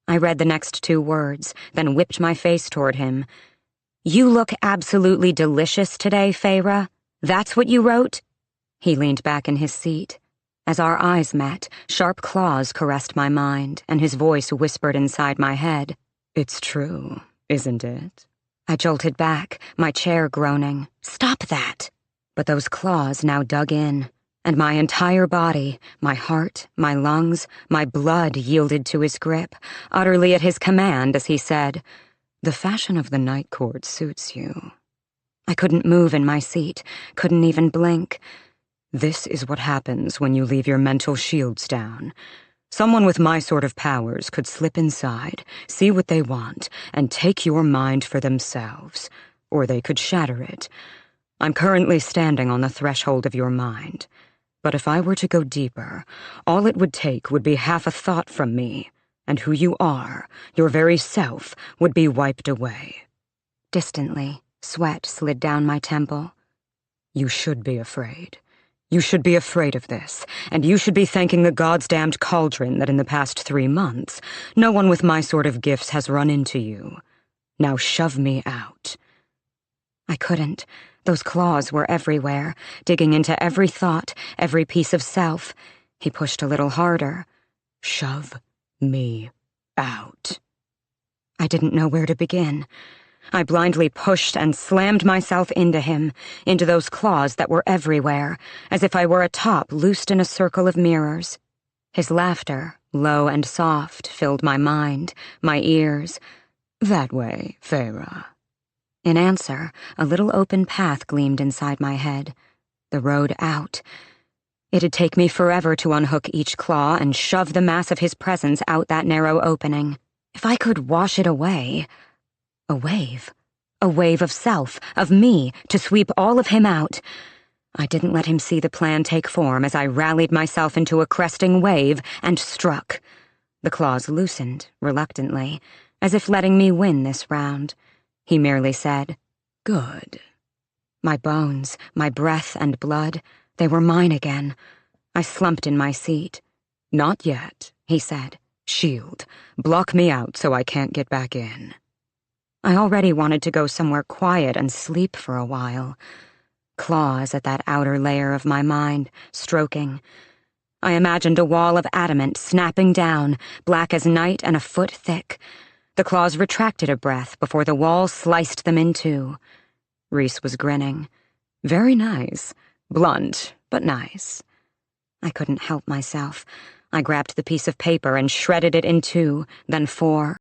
I read the next two words, then whipped my face toward him. You look absolutely delicious today, Feyre. That's what you wrote? He leaned back in his seat. As our eyes met, sharp claws caressed my mind, and his voice whispered inside my head. It's true, isn't it? I jolted back, my chair groaning. Stop that! But those claws now dug in, and my entire body, my heart, my lungs, my blood yielded to his grip, utterly at his command as he said, The fashion of the night court suits you. I couldn't move in my seat, couldn't even blink. This is what happens when you leave your mental shields down. Someone with my sort of powers could slip inside, see what they want, and take your mind for themselves. Or they could shatter it. I'm currently standing on the threshold of your mind. But if I were to go deeper, all it would take would be half a thought from me, and who you are, your very self, would be wiped away. Distantly, sweat slid down my temple. You should be afraid. You should be afraid of this, and you should be thanking the gods-damned cauldron that in the past 3 months, no one with my sort of gifts has run into you. Now shove me out. I couldn't. Those claws were everywhere, digging into every thought, every piece of self. He pushed a little harder. Shove me out. I didn't know where to begin. I blindly pushed and slammed myself into him, into those claws that were everywhere, as if I were a top loosed in a circle of mirrors. His laughter, low and soft, filled my mind, my ears. That way, Feyre. In answer, a little open path gleamed inside my head. The road out. It'd take me forever to unhook each claw and shove the mass of his presence out that narrow opening. If I could wash it away... A wave of self, of me, to sweep all of him out. I didn't let him see the plan take form as I rallied myself into a cresting wave and struck. The claws loosened, reluctantly, as if letting me win this round. He merely said, Good. My bones, my breath and blood, they were mine again. I slumped in my seat. Not yet, he said. Shield. Block me out so I can't get back in. I already wanted to go somewhere quiet and sleep for a while. Claws at that outer layer of my mind, stroking. I imagined a wall of adamant snapping down, black as night and a foot thick. The claws retracted a breath before the wall sliced them in two. Rhys was grinning. Very nice. Blunt, but nice. I couldn't help myself. I grabbed the piece of paper and shredded it in two, then four.